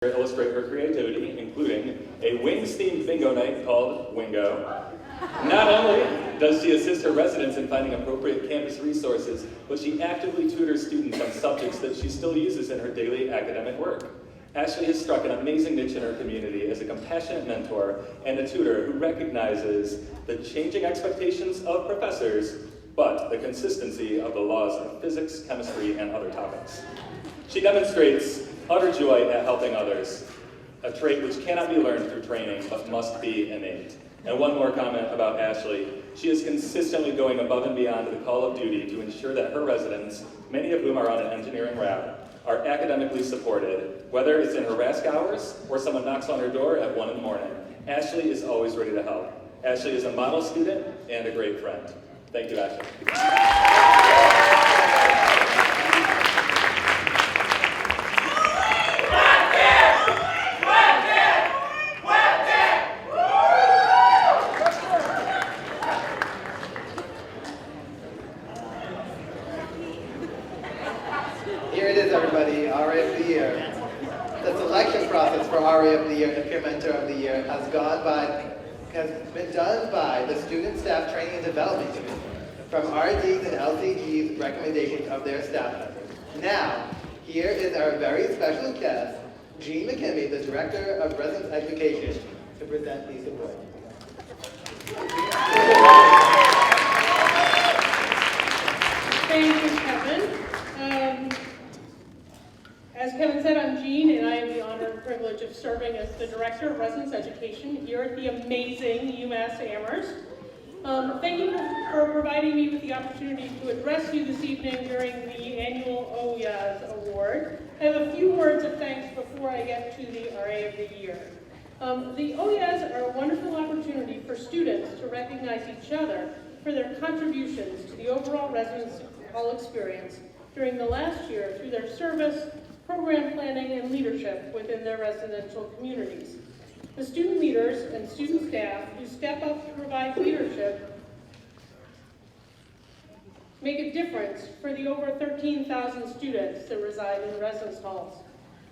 illustrate her creativity, including a wings-themed bingo night called Wingo. Not only does she assist her residents in finding appropriate campus resources, but she actively tutors students on subjects that she still uses in her daily academic work. Ashley has struck an amazing niche in her community as a compassionate mentor and a tutor who recognizes the changing expectations of professors, but the consistency of the laws of physics, chemistry, and other topics. She demonstrates utter joy at helping others, a trait which cannot be learned through training, but must be innate. And one more comment about Ashley. She is consistently going above and beyond the call of duty to ensure that her residents, many of whom are on an engineering route, are academically supported, whether it's in her RASC hours or someone knocks on her door at 1 in the morning. Ashley is always ready to help. Ashley is a model student and a great friend. Thank you, Ashley. Here it is, everybody, RA of the Year. The selection process for RA of the Year and Peer Mentor of the Year has been done by the Student Staff Training and Development Committee from RD's and LCG's recommendations of their staff members. Now, here is our very special guest, Jean McKinney, the Director of Residence Education, to present these awards. Thank you, Kevin. As Kevin said, I'm Jean, and I have the honor and privilege of serving as the Director of Residence Education here at the amazing Umass Amherst. Thank you for providing me with the opportunity to address you this evening during the annual OYAS Award. I have a few words of thanks before I get to the RA of the Year. The OYAS are a wonderful opportunity for students to recognize each other for their contributions to the overall residence hall experience during the last year through their service, program planning, and leadership within their residential communities. The student leaders and student staff who step up to provide leadership make a difference for the over 13,000 students that reside in the residence halls.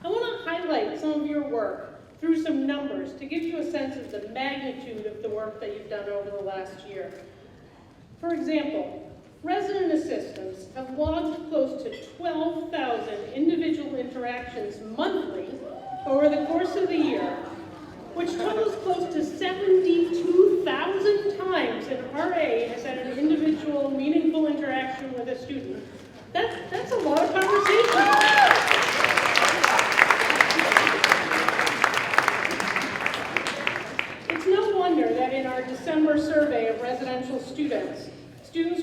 I want to highlight some of your work through some numbers to give you a sense of the magnitude of the work that you've done over the last year. For example, resident assistants have logged close to 12,000 individual interactions monthly over the course of the year, which totals close to 72,000 times an RA has had an individual, meaningful interaction with a student. That's a lot of conversation. It's no wonder that in our December survey of residential students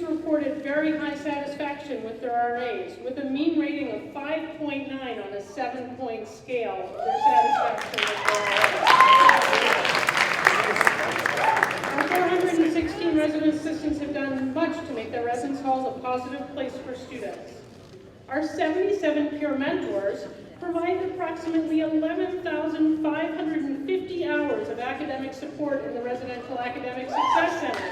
reported very high satisfaction with their RAs, with a mean rating of 5.9 on a 7-point scale of their satisfaction with their RAs. Our 416 resident assistants have done much to make their residence halls a positive place for students. Our 77 peer mentors provide approximately 11,550 hours of academic support in the Residential Academic Success Center.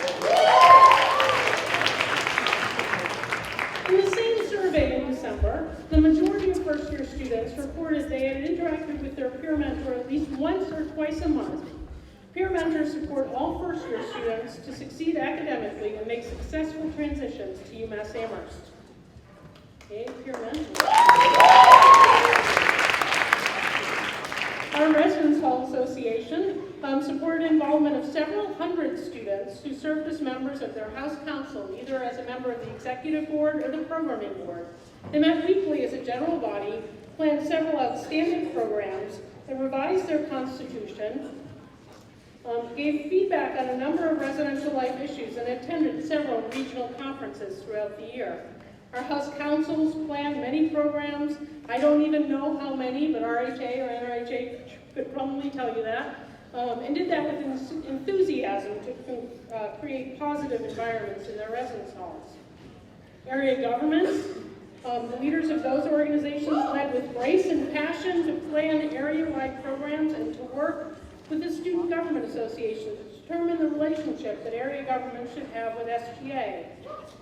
In the same survey in December, the majority of first-year students reported they had interacted with their peer mentor at least once or twice a month. Peer mentors support all first-year students to succeed academically and make successful transitions to Umass Amherst. Okay, peer mentors. Our Residence Hall Association supported involvement of several hundred students who served as members of their house council, either as a member of the executive board or the programming board. They met weekly as a general body, planned several outstanding programs, and revised their constitution, gave feedback on a number of residential life issues, and attended several regional conferences throughout the year. Our house councils planned many programs. I don't even know how many, but RHA or NRHA could probably tell you that, and did that with enthusiasm to create positive environments in their residence halls. Area governments, the leaders of those organizations led with grace and passion to plan area-wide programs and to work with the Student Government Association to determine the relationship that area government should have with SGA.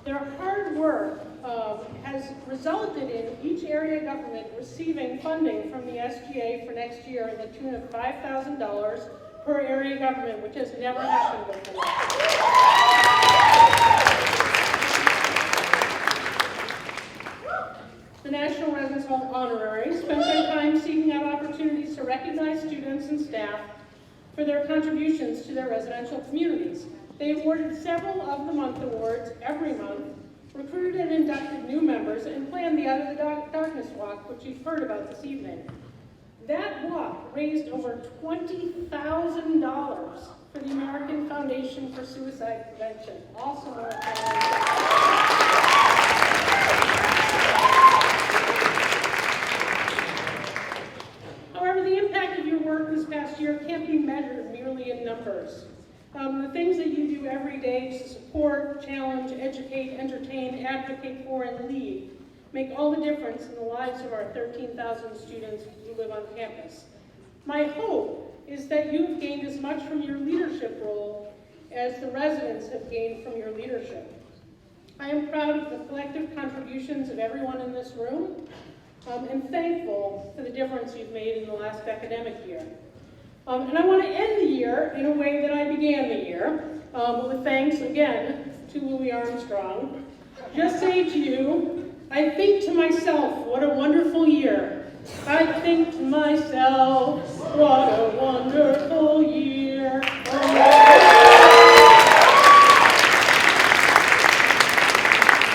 Their hard work has resulted in each area government receiving funding from the SGA for next year in the tune of $5,000 per area government, which has never happened before. The National Residence Hall Honoraries spent their time seeking out opportunities to recognize students and staff for their contributions to their residential communities. They awarded several of the month awards every month, recruited and inducted new members, and planned the Out of the Darkness Walk, which you've heard about this evening. That walk raised over $20,000 for the American Foundation for Suicide Prevention. Also, however, the impact of your work this past year can't be measured merely in numbers. The things that you do every day to support, challenge, educate, entertain, advocate for, and lead make all the difference in the lives of our 13,000 students who live on campus. My hope is that you have gained as much from your leadership role as the residents have gained from your leadership. I am proud of the collective contributions of everyone in this room, and thankful for the difference you've made in the last academic year. And I want to end the year in a way that I began the year, with thanks again to Louis Armstrong. Just say to you, I think to myself, what a wonderful year. I think to myself, what a wonderful year.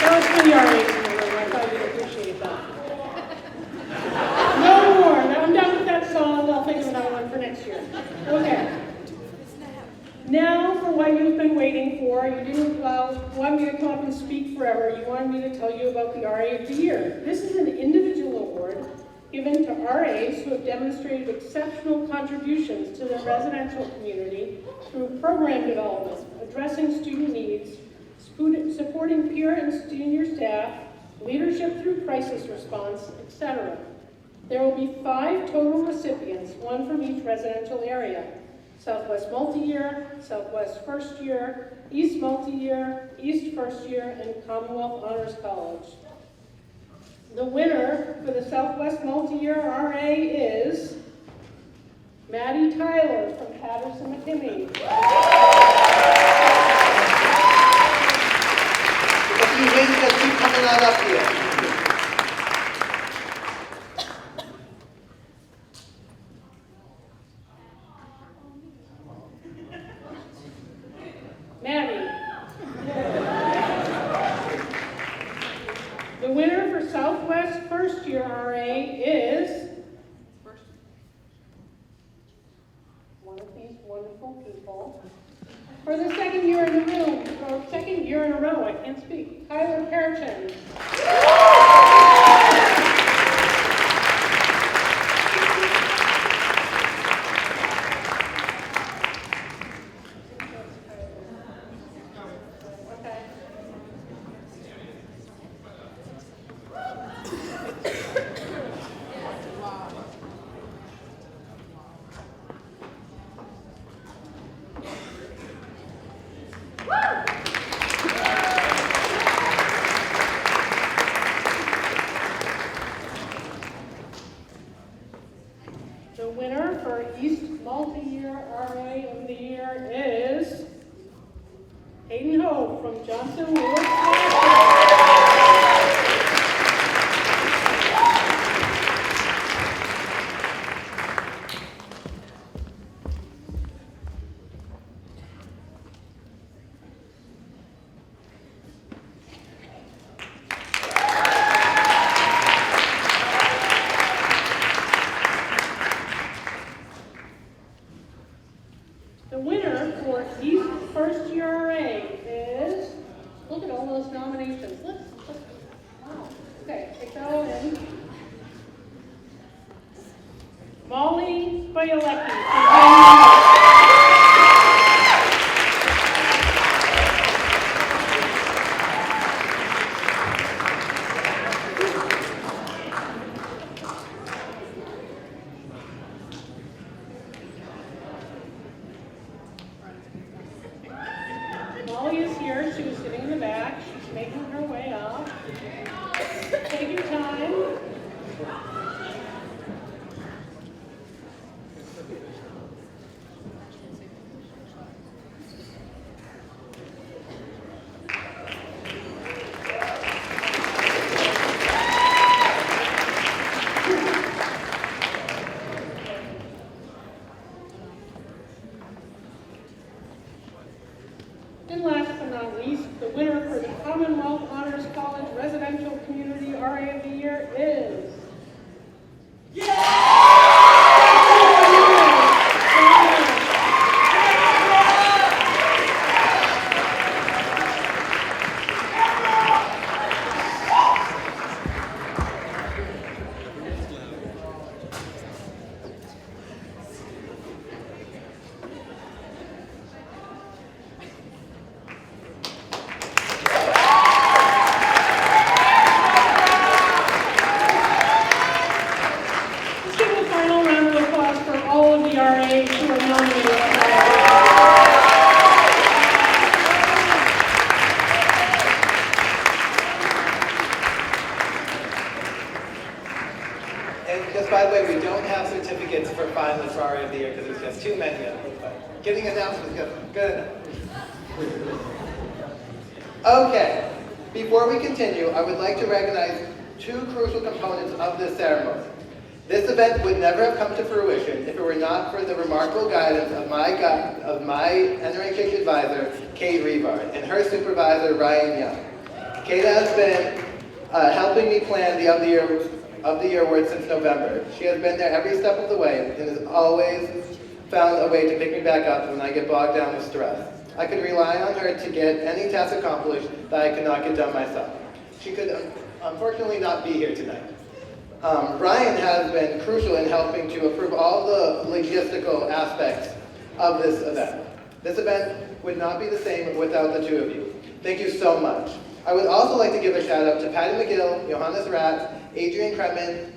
That was for the RAs in the room. I thought you'd appreciate that. No more. I'm done with that song. I'll think of another one for next year. Okay. Now for what you've been waiting for. You didn't want me to come up and speak forever. You wanted me to tell you about the RA of the Year. This is an individual award given to RAs who have demonstrated exceptional contributions to the residential community through program development, addressing student needs, supporting peer and senior staff, leadership through crisis response, etc. There will be 5 total recipients, 1 from each residential area: Southwest Multi-Year, Southwest First Year, East Multi-Year, East First Year, and Commonwealth Honors College. The winner for the Southwest Multi-Year RA is Maddie Tyler from Patterson-McKinney. If you win, just keep coming on up here. Maddie. The winner for Southwest First Year RA is one of these wonderful people. For the second year in a row, I can't speak, Tyler Perchin. The winner for East Multi-Year RA of the Year is Hayden Ho from Johnson Woods. The winner for East First Year RA is, look at all those nominations. Wow. Okay, take that all in. Molly Bayalecki from And last but not least, the winner for the Commonwealth Honors College Residential Community RA of the Year is... Let's give a final round of applause for all of the RAs who are nominated tonight. And just by the way, we don't have certificates for finalists for RA of the Year because there's just too many of them. But getting announced was good enough. Okay, before we continue, I would like to recognize two crucial components of this ceremony. This event would never have come to fruition if it were not for the remarkable guidance of my NRHH advisor, Kate Revard, and her supervisor, Ryan Young. Kate has been helping me plan the of the Year Award since November. She has been there every step of the way and has always found a way to pick me back up when I get bogged down with stress. I could rely on her to get any task accomplished that I could not get done myself. She could unfortunately not be here tonight. Ryan has been crucial in helping to approve all the logistical aspects of this event. This event would not be the same without the two of you. Thank you so much. I would also like to give a shout out to Patty McGill, Johannes Ratz, Adrian Kremen,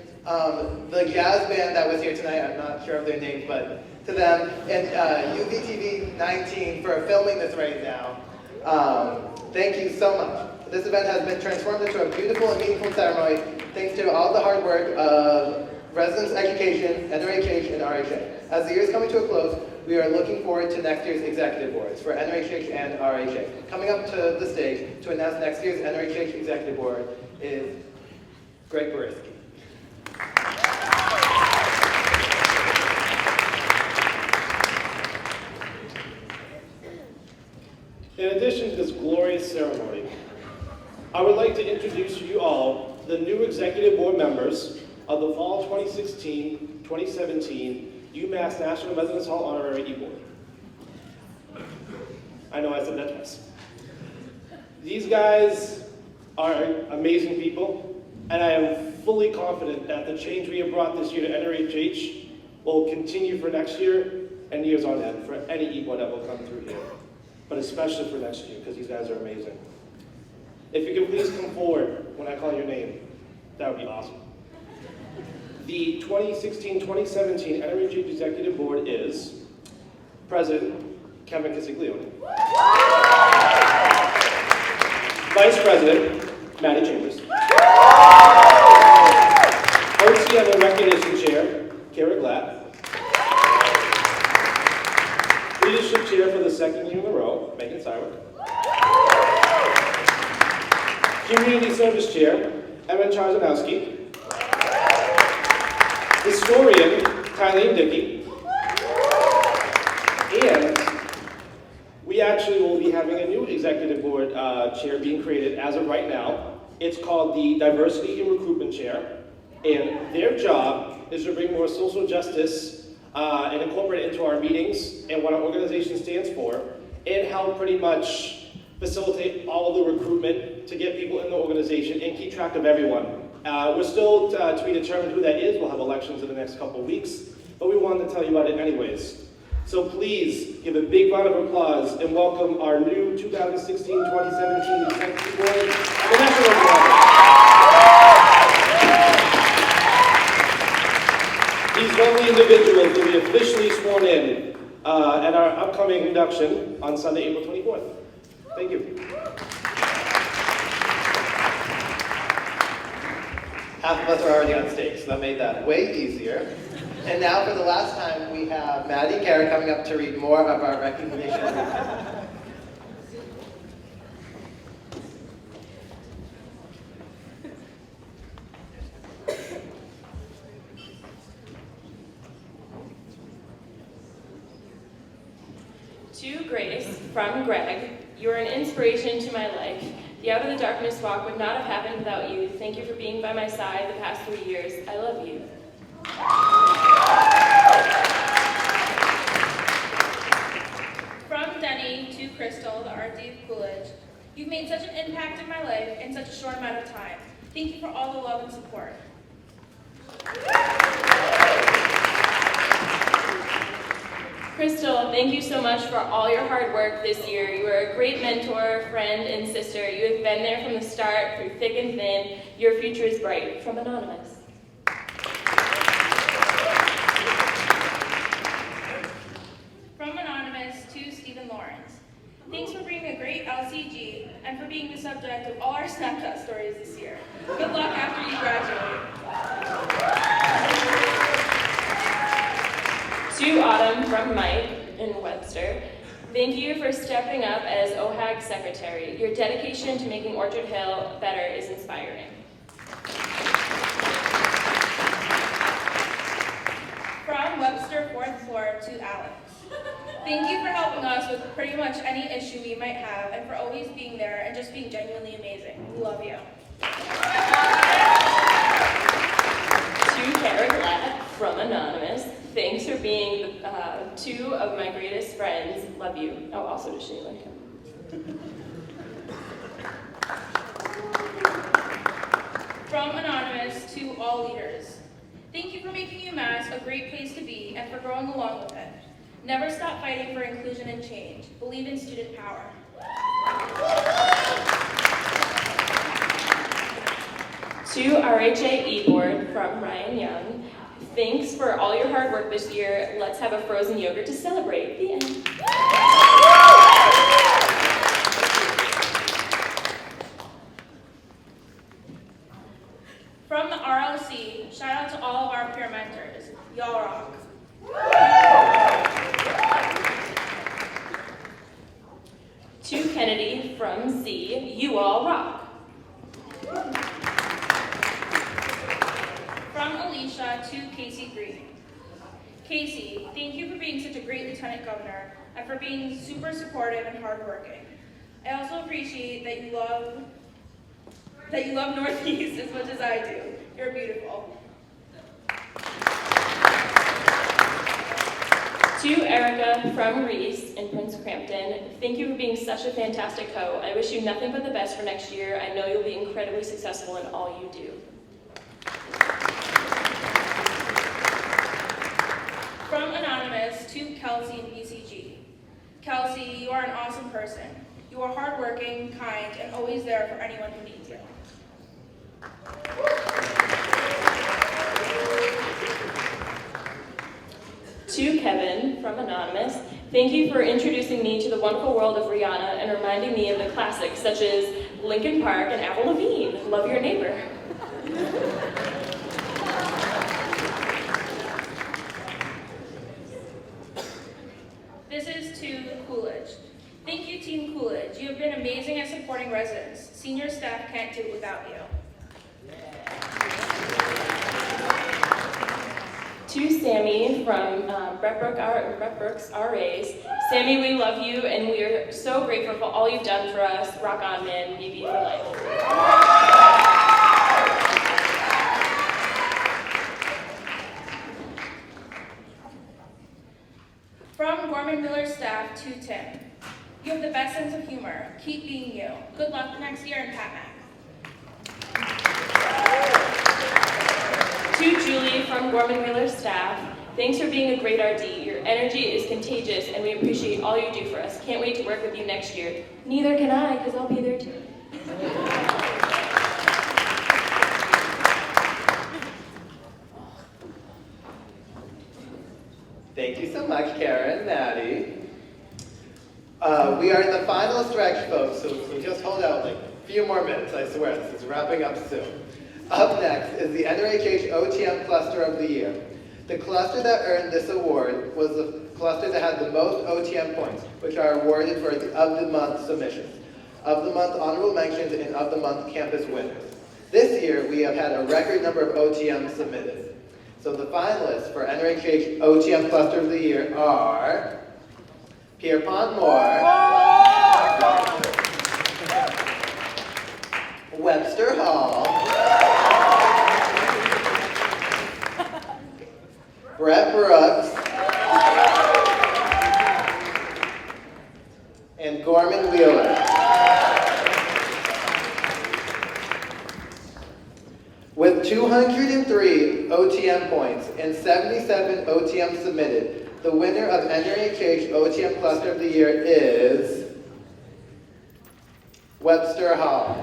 the jazz band that was here tonight, I'm not sure of their names, but to them, and UVTV 19 for filming this right now. Thank you so much. This event has been transformed into a beautiful and meaningful ceremony thanks to all the hard work of Residence Education, NRHH, and RHA. As the year is coming to a close, we are looking forward to next year's executive boards for NRHH and RHA. Coming up to the stage to announce next year's NRHH executive board is Greg Boriski. In addition to this glorious ceremony, I would like to introduce you all the new executive board members of the Fall 2016-2017 UMass National Residence Hall Honorary E-Board. I know I said that twice. These guys are amazing people, and I am fully confident that the change we have brought this year to NRHH will continue for next year and years on end for any E-Board that will come through here, but especially for next year, because these guys are amazing. If you could please come forward when I call your name, that would be awesome. The 2016-2017 NRHH Executive Board is President Kevin Casiglione, Vice President Maddie Chambers, OCM and Recognition Chair Kara Glatt, Leadership Chair for the second year in a row Megan Syworth, Community Service Chair Evan Charzanowski, Historian Kylie Dickey, and we actually will be having a new executive board chair being created as of right now. It's called the Diversity and Recruitment Chair, and their job is to bring more social justice and incorporate it into our meetings and what our organization stands for, and help pretty much facilitate all of the recruitment to get people in the organization and keep track of everyone. We're still to be determined who that is. We'll have elections in the next couple of weeks, but we wanted to tell you about it anyways. So please give a big round of applause and welcome our new 2016-2017 Executive Board at the National Board. These lovely individuals will be officially sworn in at our upcoming induction on Sunday, April 24th. Thank you. Half of us are already on stage, so that made that way easier. And now for the last time, we have Maddie and Kara coming up to read more of our recognition. To Grace from Greg, You are an inspiration to my life. The Out of the Darkness walk would not have happened without you. Thank you for being by my side the past 3 years. I love you. From Denny to Crystal, the RD of Coolidge, you've made such an impact in my life in such a short amount of time. Thank you for all the love and support. Crystal, thank you so much for all your hard work this year. You are a great mentor, friend, and sister. You have been there from the start, through thick and thin. Your future is bright. From Anonymous. From Anonymous to Stephen Lawrence, thanks for being a great LCG and for being the subject of all our Snapchat stories this year. Good luck after you graduate. To Autumn from Mike in Webster, thank you for stepping up as OHAG secretary. Your dedication to making Orchard Hill better is inspiring. From Webster 4th floor to Alex, thank you for helping us with pretty much any issue we might have and for always being there and just being genuinely amazing. We love you. To Kara Glatt from Anonymous, thanks for being two of my greatest friends. Love you. Oh, also to Shayla. From Anonymous to all leaders, thank you for making Umass a great place to be and for growing along with it. Never stop fighting for inclusion and change. Believe in student power. To RHAE board from Ryan Young, thanks for all your hard work this year. Let's have a frozen yogurt to celebrate. The end. From the RLC, shout out to all of our peer mentors. Y'all rock. To Kennedy from C, you all rock. From Alicia to Casey Green. Casey, thank you for being such a great lieutenant governor and for being super supportive and hardworking. I also appreciate that you love Northeast as much as I do. You're beautiful. To Erica from Reese in Prince Crampton, thank you for being such a fantastic co. I wish you nothing but the best for next year. I know you'll be incredibly successful in all you do. From Anonymous to Kelsey in BCG. Kelsey, you are an awesome person. You are hardworking, kind, and always there for anyone who needs you. To Kevin from Anonymous, thank you for introducing me to the wonderful world of Rihanna and reminding me of the classics such as Linkin Park and Avril Lavigne. Love your neighbor. This is to Coolidge. Thank you, Team Coolidge. You have been amazing at supporting residents. Senior staff can't do it without you. To Sammy from Brett Brooks RAs. Sammy, we love you and we are so grateful for all you've done for us. Rock on, man. BB for life. From Gorman Miller staff to Tim. You have the best sense of humor. Keep being you. Good luck next year in PatMac. To Julie from Gorman Wheeler staff, thanks for being a great RD. Your energy is contagious and we appreciate all you do for us. Can't wait to work with you next year. Neither can I, because I'll be there too. Thank you so much, Karen, Maddie. We are in the final stretch, folks, so just hold out like a few more minutes, I swear. This is wrapping up soon. Up next is the NRHH OTM Cluster of the Year. The cluster that earned this award was the cluster that had the most OTM points, which are awarded for the Of the Month submissions, Of the Month honorable mentions, and Of the Month campus winners. This year, we have had a record number of OTMs submitted. So the finalists for NRHH OTM Cluster of the Year are Pierpont Moore, Webster Hall, Brett Brooks, and Gorman Wheeler. With 203 OTM points and 77 OTM submitted, the winner of NRHH OTM Cluster of the Year is Webster Hall.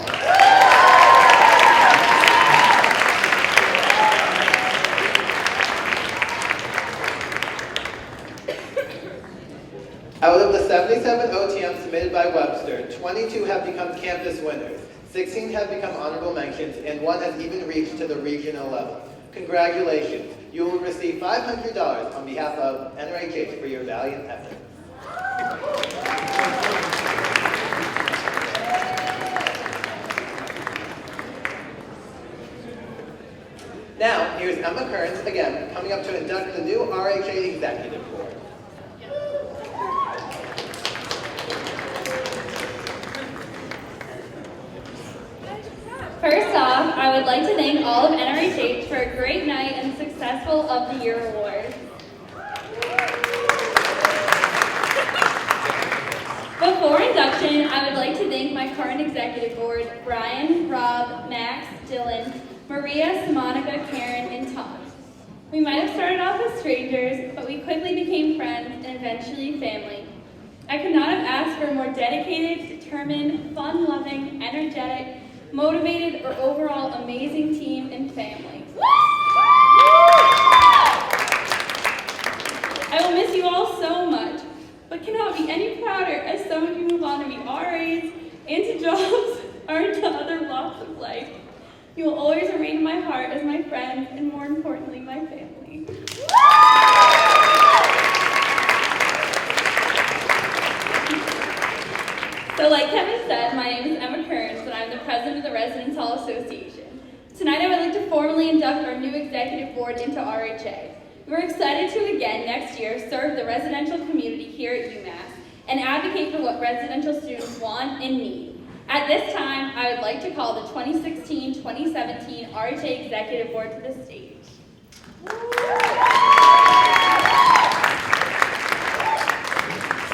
Out of the 77 OTMs submitted by Webster, 22 have become campus winners, 16 have become honorable mentions, and 1 has even reached to the regional level. Congratulations. You will receive $500 on behalf of NRHH for your valiant effort. Now, here's Emma Kearns again, coming up to induct the new RHA Executive Board. First off, I would like to thank all of NRHH for a great night and successful of the Year award. Before induction, I would like to thank my current executive board, Brian, Rob, Max, Dylan, Maria, Monica, Karen, and Tom. We might have started off as strangers, but we quickly became friends and eventually family. I could not have asked for a more dedicated, determined, fun-loving, energetic, motivated, or overall amazing team and family. I will miss you all so much, but cannot be any prouder as some of you move on to be RAs, into jobs, or into other walks of life. You will always remain in my heart as my friends, and more importantly, my family. So like Kevin said, my name is Emma Kearns, and I'm the president of the Residence Hall Association. Tonight I would like to formally induct our new executive board into RHA. We're excited to again next year serve the residential community here at Umass and advocate for what residential students want and need. At this time, I would like to call the 2016-2017 RHA Executive Board to the stage.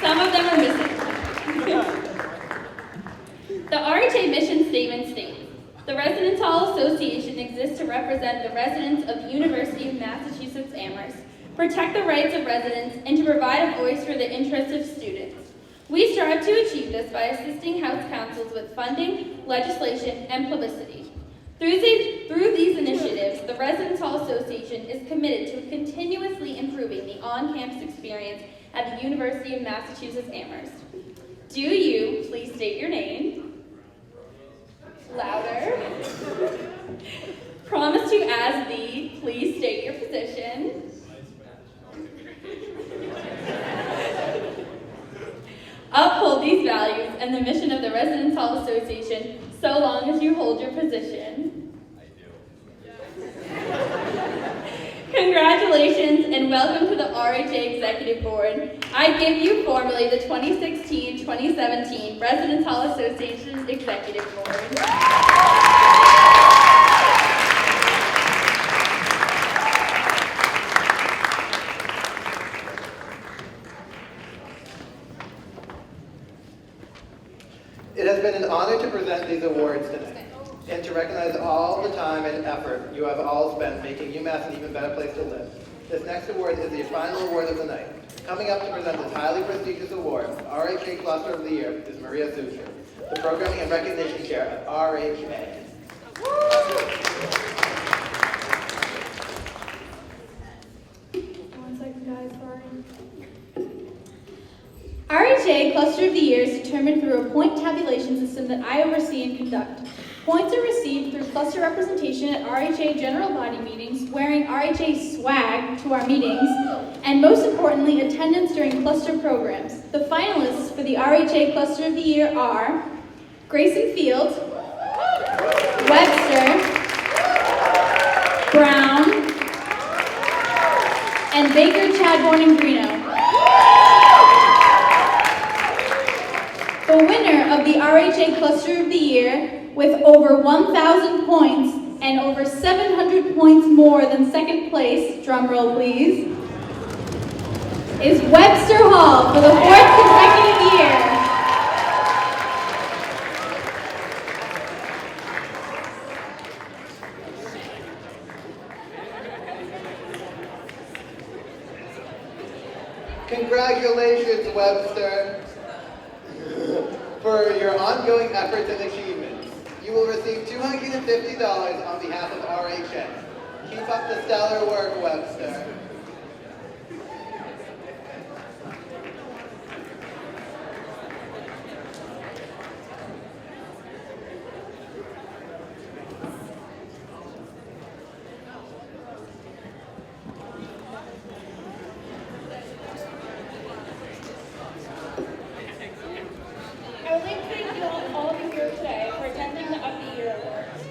Some of them are missing. The RHA mission statement states, the Residence Hall Association exists to represent the residents of the University of Massachusetts Amherst, protect the rights of residents, and to provide a voice for the interests of students. We strive to achieve this by assisting House councils with funding, legislation, and publicity. Through these initiatives, the Residence Hall Association is committed to continuously improving the on-campus experience at the University of Massachusetts Amherst. Do you please state your name? Louder. Promise to, as the, please state your position. Uphold these values and the mission of the Residence Hall Association so long as you hold your position. I do. Congratulations and welcome to the RHA Executive Board. I give you formally the 2016-2017 Residence Hall Association Executive Board. It has been an honor to present these awards tonight and to recognize all the time and effort you have all spent making UMass an even better place to live. This next award is the final award of the night. Coming up to present this highly prestigious award, RHA Cluster of the Year, is Maria Sucher, the Programming and Recognition Chair at RHA. One second, guys, sorry. RHA Cluster of the Year is determined through a point tabulation system that I oversee and conduct. Points are received through cluster representation at RHA general body meetings, wearing RHA swag to our meetings, and most importantly, attendance during cluster programs. The finalists for the RHA Cluster of the Year are Grayson Field, Webster, Brown, and Baker, Chadbourne, and Greeno. The winner of the RHA Cluster of the Year with over 1,000 points and over 700 points more than second place, drumroll please, is Webster Hall for the 4th consecutive year. Congratulations, Webster, for your ongoing efforts and achievements. You will receive $250 on behalf of RHA. Keep up the stellar work, Webster. I would like to thank you all of you here today for attending the Of the Year Awards.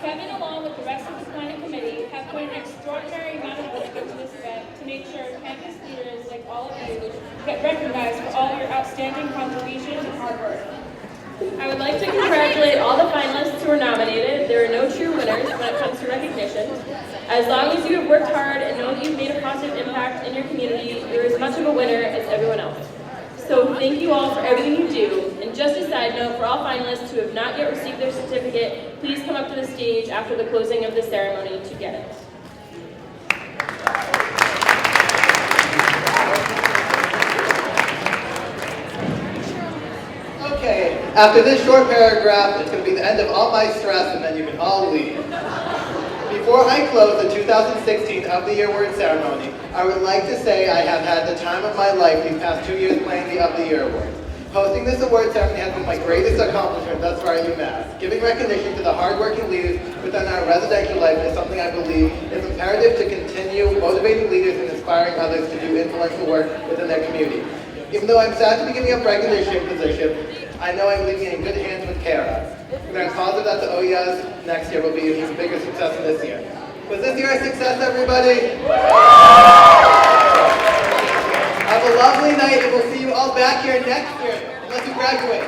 Kevin, along with the rest of the planning committee, have put an extraordinary amount of work into this event to make sure campus leaders like all of you get recognized for all your outstanding contributions and hard work. I would like to congratulate all the finalists who were nominated. There are no true winners when it comes to recognition. As long as you have worked hard and know that you've made a positive impact in your community, you're as much of a winner as everyone else. So thank you all for everything you do. And just a side note, for all finalists who have not yet received their certificate, please come up to the stage after the closing of the ceremony to get it. Okay, after this short paragraph, it's going to be the end of all my stress and then you can all leave. Before I close the 2016 Of the Year Award ceremony, I would like to say I have had the time of my life these past 2 years playing the Of the Year Award. Hosting this award ceremony has been my greatest accomplishment thus far at UMass. Giving recognition to the hardworking leaders within our residential life is something I believe is imperative to continue motivating leaders and inspiring others to do influential work within their community. Even though I'm sad to be giving up recognition position, I know I'm leaving in good hands with Kara. And I'm positive that the OES next year will be an even bigger success than this year. Was this year a success, everybody? Have a lovely night, and we'll see you all back here next year, unless you graduate.